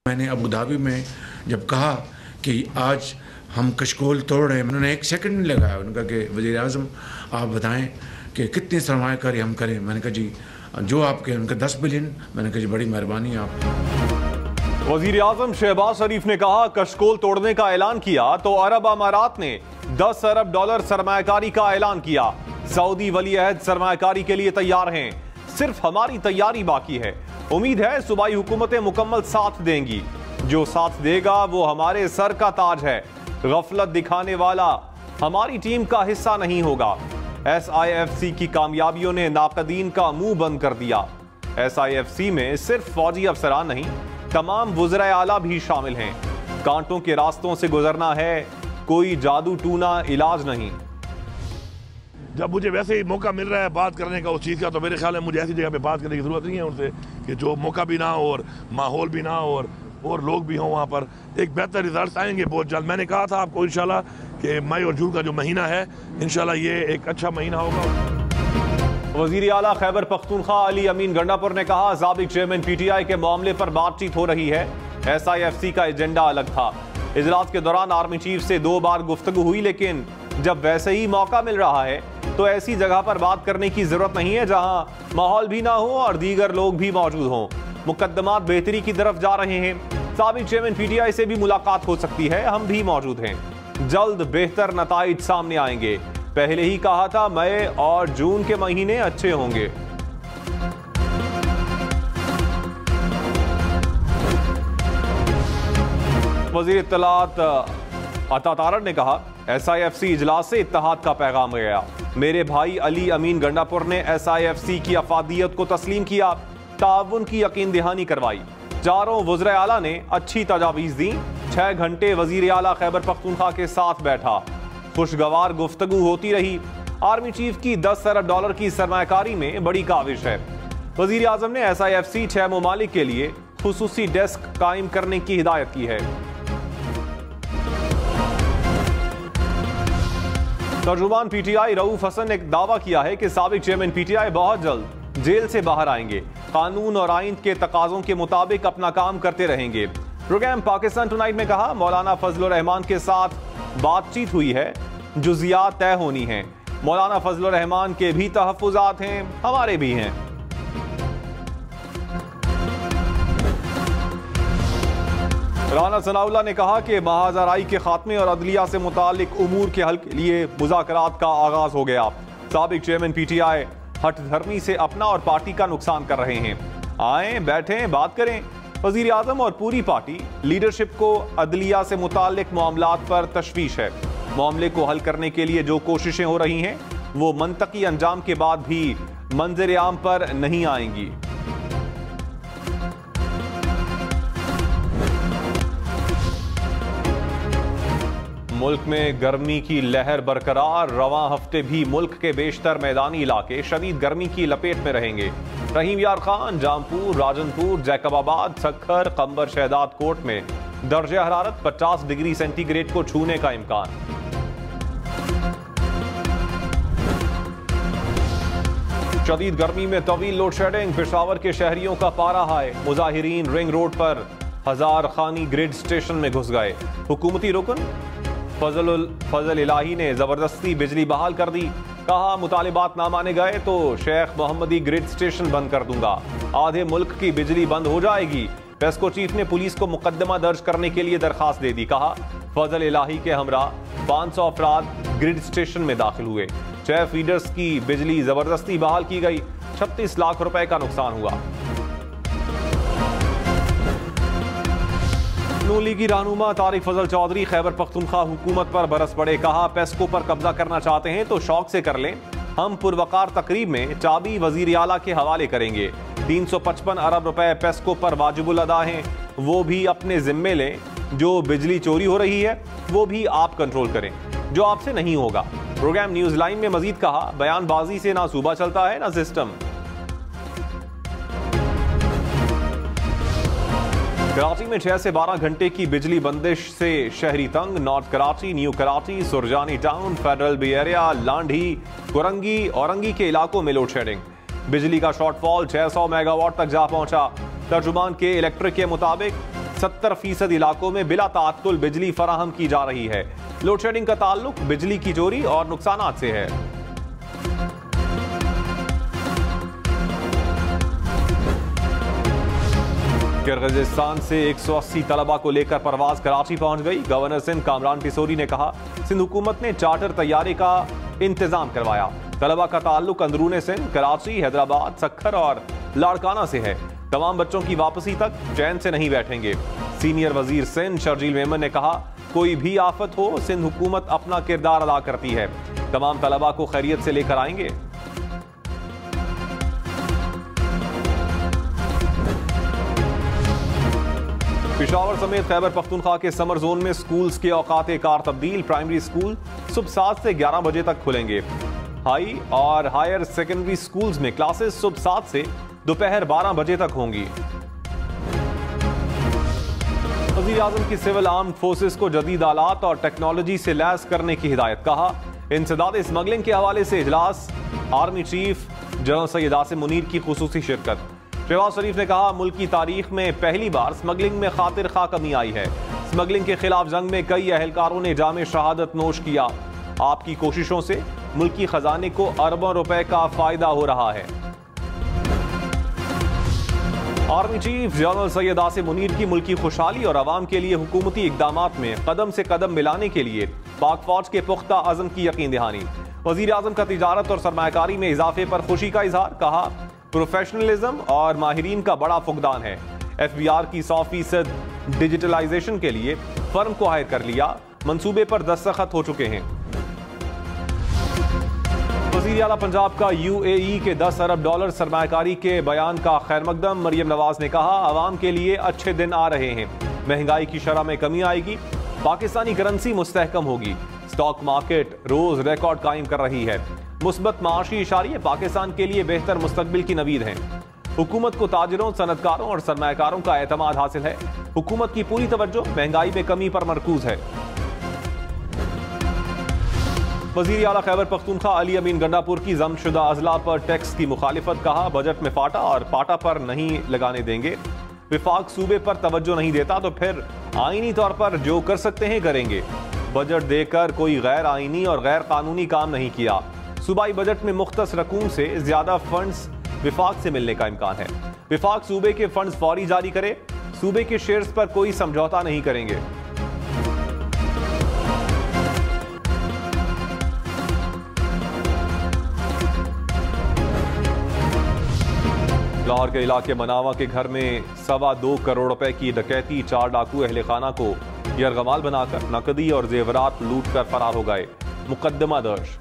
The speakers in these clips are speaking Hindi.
मैंने अबू धाबी में जब कहा कि आज हम कशकोल तोड़ रहे हैं, उन्होंने एक सेकंड नहीं लगाया। उन्होंने कहा कि वज़ीर आज़म आप बताएं कि कितनी सरमायाकारी हम करें। मैंने कहा जी जो आपके, उनका 10 बिलियन। मैंने कहा जी बड़ी मेहरबानी आपकी। वज़ीर आज़म शहबाज शरीफ ने कहा कशकोल तोड़ने का ऐलान किया तो अरब अमारात ने 10 अरब डॉलर सरमायाकारी का ऐलान किया। सऊदी वली अहद सरमायाकारी के लिए तैयार हैं, सिर्फ हमारी तैयारी बाकी है। उम्मीद है सूबाई हुकूमतें मुकम्मल साथ देंगी। जो साथ देगा वो हमारे सर का ताज है। गफलत दिखाने वाला हमारी टीम का हिस्सा नहीं होगा। SIFC की कामयाबियों ने नाकदीन का मुंह बंद कर दिया। SIFC में सिर्फ फौजी अफसरान नहीं, तमाम वुज़राए आला भी शामिल हैं। कांटों के रास्तों से गुजरना है, कोई जादू टूना इलाज नहीं। जब मुझे वैसे ही मौका मिल रहा है बात करने का उस चीज़ का, तो मेरे ख्याल है मुझे ऐसी जगह पे बात करने की ज़रूरत नहीं है उनसे कि जो मौका भी ना हो और माहौल भी ना हो और लोग भी हों वहाँ पर। एक बेहतर रिजल्ट आएंगे बहुत जल्द। मैंने कहा था आपको इंशाल्लाह कि मई और जून का जो महीना है इंशाल्लाह ये एक अच्छा महीना होगा। वज़ीर आला खैबर पख्तूनख्वा अली अमीन गंडापुर ने कहा साबिक चेयरमैन PTI के मामले पर बातचीत हो रही है। SIFC का एजेंडा अलग था। इजलास के दौरान आर्मी चीफ से 2 बार गुफ्तगू हुई, लेकिन जब वैसे ही मौका मिल रहा है तो ऐसी जगह पर बात करने की जरूरत नहीं है जहां माहौल भी ना हो और दीगर लोग भी मौजूद हों। मुकद्दमात बेहतरी की तरफ जा रहे हैं। साबिक चेयरमैन PTI से भी मुलाकात हो सकती है, हम भी मौजूद हैं। जल्द बेहतर नताइज सामने आएंगे। पहले ही कहा था मई और जून के महीने अच्छे होंगे। वज़ीर इत्तलात अता तारड़ ने कहा SIFC इजलास से इत्तेहाद का पैगाम गया। मेरे भाई अली अमीन गंडापुर ने SIFC की अफादियत को तस्लीम किया, ताउन की यकीन दहानी करवाई। चारों वज़ीर आला ने अच्छी तजावीज़ दी। 6 घंटे वज़ीर आला खैबर पख्तूनख्वा के साथ बैठा, खुशगवार गुफ्तगू होती रही। आर्मी चीफ की 10 अरब डॉलर की सरमायाकारी में बड़ी काविश है। वज़ीर आज़म ने SIFC 6 ममालिक के लिए खुसूसी डेस्क कायम करने की हिदायत की है। तर्जुमान PTI रऊफ हसन ने दावा किया है कि साबिक चेयरमैन PTI बहुत जल्द जेल से बाहर आएंगे। कानून और आइन के तकाजों के मुताबिक अपना काम करते रहेंगे। प्रोग्राम पाकिस्तान टुनाइट में कहा मौलाना फजलुर रहमान के साथ बातचीत हुई है, जुज़ियात तय होनी है। मौलाना फजलुर रहमान के भी तहफ़्फ़ुज़ात हैं, हमारे भी हैं। राना सनाउल्लाह ने कहा कि महाजराई के खात्मे और अदलिया से मुतालिक उमूर के हल के लिए मुज़ाकरात का आगाज हो गया। साबिक चेयरमैन PTI हठ धर्मी से अपना और पार्टी का नुकसान कर रहे हैं। आए बैठें बात करें। वज़ीर आज़म और पूरी पार्टी लीडरशिप को अदलिया से मुतालिक मामलात पर तशवीश है। मामले को हल करने के लिए जो कोशिशें हो रही हैं वो मंतकी अंजाम के बाद भी मंजर आम पर नहीं आएंगी। मुल्क में गर्मी की लहर बरकरार। रवां हफ्ते भी मुल्क के बेशतर मैदानी इलाके शदीद गर्मी की लपेट में रहेंगे। रहीम यार खान, जामपुर, राजनपुर, जैकबाबाद, सक्खर, कंबर, शहदाद कोट में दर्जे हरारत 50 डिग्री सेंटीग्रेड को छूने का इम्कान। शदीद गर्मी में तवील लोड शेडिंग। पेशावर के शहरियों का पारा हाय। मुजाहिरीन रिंग रोड पर हजार खानी ग्रिड स्टेशन में घुस गए। हुकूमती रुकन फजल इलाही ने जबरदस्ती बिजली बहाल कर दी। कहा मुतालिबात ना माने गए तो शेख मोहम्मदी ग्रिड स्टेशन बंद कर दूंगा। आधे मुल्क की बिजली बंद हो जाएगी। पेस्को चीफ ने पुलिस को मुकदमा दर्ज करने के लिए दरखास्त दे दी। कहा फजल इलाही के हमरा 500 अफराद ग्रिड स्टेशन में दाखिल हुए। 6 फीडर्स की बिजली जबरदस्ती बहाल की गई। 36 लाख रुपए का नुकसान हुआ। नून लीगी रहनुमा तारिक फजल चौधरी खैबर पख्तूनख्वा हुकूमत पर बरस पड़े। कहा पेस्को पर कब्जा करना चाहते हैं तो शौक से कर लें। हम पुरवकार तकरीब में चाबी वजीर आला के हवाले करेंगे। 355 अरब रुपए पेस्को पर वाजिबुल अदा हैं, वो भी अपने जिम्मे लें। जो बिजली चोरी हो रही है वो भी आप कंट्रोल करें, जो आपसे नहीं होगा। प्रोग्राम न्यूज लाइन में मजीद कहा बयानबाजी से ना सूबा चलता है ना सिस्टम। कराची में 6 से 12 घंटे की बिजली बंदिश से शहरी तंग। North Karachi, New Karachi, Surjani Town, Federal B Area, Landhi, Korangi, Orangi के इलाकों में लोड शेडिंग। बिजली का शॉर्टफॉल 600 मेगावाट तक जा पहुंचा। तर्जुमान के इलेक्ट्रिक के मुताबिक 70% इलाकों में बिला ताअत्तुल बिजली फराहम की जा रही है। लोड शेडिंग का ताल्लुक बिजली की चोरी और नुकसानात से है। किर्गिस्तान से 180 तलबा को लेकर परवाज कराची पहुंच गई। गवर्नर सिंध कामरान टिसोरी ने कहा, सिंध हुकूमत ने चार्टर तैयारी का इंतजाम करवाया। तलबा का ताल्लुक अंदरूने सिंध, कराची, हैदराबाद, सक्खर और लाड़काना से है। तमाम बच्चों की वापसी तक चैन से नहीं बैठेंगे। सीनियर वजीर सिंध शर्जील मेमन ने कहा, कोई भी आफत हो सिंध हुकूमत अपना किरदार अदा करती है। तमाम तलबा को खैरियत से लेकर आएंगे। पेशावर समेत खैबर पख्तूनख्वा के समर जोन में स्कूल्स के औकात कार तब्दील। प्राइमरी स्कूल सुबह 7 से 11 बजे तक खुलेंगे। हाई और हायर सेकेंडरी स्कूल्स में क्लासेस सुबह 7 से दोपहर 12 बजे तक होंगी। वज़ीर आज़म की सिविल आर्म्ड फोर्सेस को जदीद आलात और टेक्नोलॉजी से लैस करने की हिदायत। कहा, इंसदाद स्मगलिंग के हवाले से इजलास। Army chief general Syed Asim Munir की खुसूसी शिरकत। शहबाज शरीफ ने कहा, मुल्क की तारीख में पहली बार स्मगलिंग में खातिर खा कमी आई है। स्मगलिंग के खिलाफ जंग में कई अहलकारों ने जामे शहादत नोश किया। आपकी कोशिशों से मुल्की खजाने को अरबों रुपए का फायदा हो रहा है। Army chief general Syed Asim Munir की मुल्की खुशहाली और आवाम के लिए हुकूमती इकदामात में कदम से कदम मिलाने के लिए पाक फौज के पुख्ता अज़म की यकीन दहानी। वज़ीर आज़म का तिजारत और सरमायाकारी में इजाफे पर खुशी का इजहार। कहा, प्रोफेशनलिज्म और माहिरीन का बड़ा फुकदान है। FBR की 100% डिजिटलाइजेशन के लिए फर्म को हायर कर लिया। मंसूबे पर दस्तखत हो चुके हैं। वज़ीर आला पंजाब का UAE के 10 अरब डॉलर सरमायाकारी के बयान का खैर मकदम। मरियम नवाज ने कहा, आवाम के लिए अच्छे दिन आ रहे हैं। महंगाई की शरह में कमी आएगी। पाकिस्तानी करेंसी मुस्तहकम होगी। स्टॉक मार्केट रोज रिकॉर्ड कायम कर रही है। मुस्बत माशी इशारे पाकिस्तान के लिए बेहतर मुस्तकबिल की नवीद हैं। हुकूमत को ताजिरों, सनतकारों और सरमायाकारों का एतमाद हासिल है। हुकूमत की पूरी तवज्जो महंगाई में कमी पर मरकूज है। वज़ीर आला खैबर पख्तूनख्वा अली अमीन गंडापुर की जमशुदा अजला पर टैक्स की मुखालिफत। कहा, बजट में फाटा और पाटा पर नहीं लगाने देंगे। विफाक सूबे पर तवज्जो नहीं देता तो फिर आईनी तौर पर जो कर सकते हैं करेंगे। बजट देकर कोई गैर आईनी और गैर कानूनी काम नहीं किया। सूबाई बजट में मुख्तस रकूम से ज्यादा फंड्स विफाक से मिलने का इम्कान है। विफाक सूबे के फंड्स फौरी जारी करे। सूबे के शेयर्स पर कोई समझौता नहीं करेंगे। लाहौर के इलाके मनावा के घर में 2.25 करोड़ रुपए की डकैती। 4 डाकू अहले खाना को यरगमाल बनाकर नकदी और जेवरात लूट कर फरार हो गए। मुकदमा दर्ज।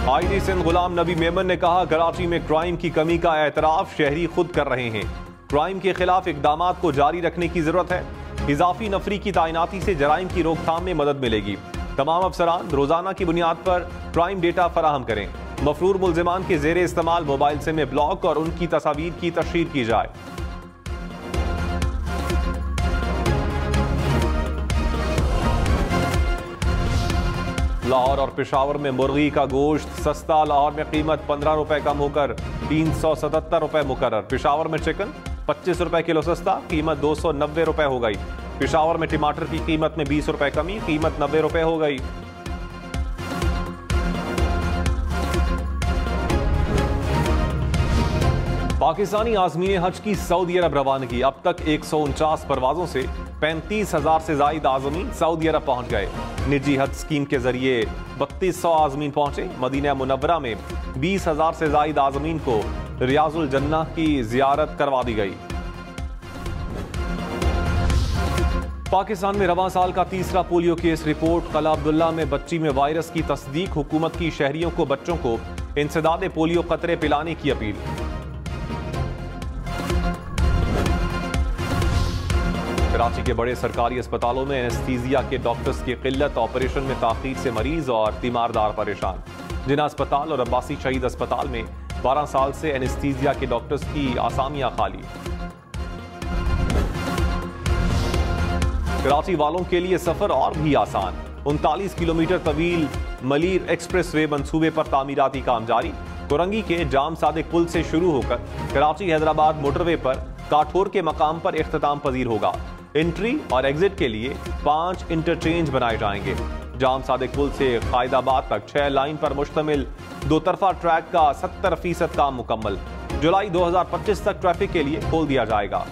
आईजी सिंध गुलाम नबी मेमन ने कहा, कराची में क्राइम की कमी का एतराफ शहरी खुद कर रहे हैं। क्राइम के खिलाफ इकदामात को जारी रखने की जरूरत है। इजाफी नफरी की तैनाती से जराइम की रोकथाम में मदद मिलेगी। तमाम अफसरान रोजाना की बुनियाद पर क्राइम डेटा फराहम करें। मफरूर मुल्जिमान के जेर इस्तेमाल मोबाइल सिम में ब्लॉक और उनकी तस्वीर की तशहीर की जाए। लाहौर और पेशावर में मुर्गी का गोश्त सस्ता। लाहौर में कीमत 15 रुपए कम होकर 377 रुपए मुकर्रर। पेशावर में चिकन 25 रुपए किलो सस्ता, कीमत 290 रुपए हो गई। पेशावर में टमाटर की कीमत में 20 रुपए कमी, कीमत 90 रुपए हो गई। पाकिस्तानी आज़मीन हज की सऊदी अरब रवानगी। अब तक 149 परवाजों से 35,000 से ज्यादा आज़मीन सऊदी अरब पहुंच गए। निजी हज स्कीम के जरिए 3200 आज़मीन पहुंचे। मदीना मुनव्वरा में 20,000 से ज्यादा आज़मीन को रियाजुल जन्नह की जियारत करवा दी गई। पाकिस्तान में रवां साल का तीसरा पोलियो केस रिपोर्ट। कला अब्दुल्ला में बच्ची में वायरस की तस्दीक। हुकूमत की शहरियों को बच्चों को इंसदाद पोलियो कतरे पिलाने की अपील। कराची के बड़े सरकारी अस्पतालों में एनेस्थीसिया के डॉक्टर्स की किल्लत। ऑपरेशन में ताखीर से मरीज और तीमारदार परेशान। जिना अस्पताल और अब्बासी शहीद अस्पताल में 12 साल से एनेस्थीसिया के डॉक्टर्स की आसामियां खाली। कराची वालों के लिए सफर और भी आसान। 39 किलोमीटर तवील मलीर एक्सप्रेस वे मंसूबे पर तामीराती काम जारी। कोरंगी के जाम सादिक पुल से शुरू होकर कराची हैदराबाद मोटरवे पर काठोर के मकाम पर इख्तिताम पजीर होगा। एंट्री और एग्जिट के लिए 5 इंटरचेंज बनाए जाएंगे। जाम सादिक पुल से कायदाबाद तक 6 लाइन पर मुश्तमिल 2 तरफा ट्रैक का 70% काम मुकम्मल। जुलाई 2025 तक ट्रैफिक के लिए खोल दिया जाएगा।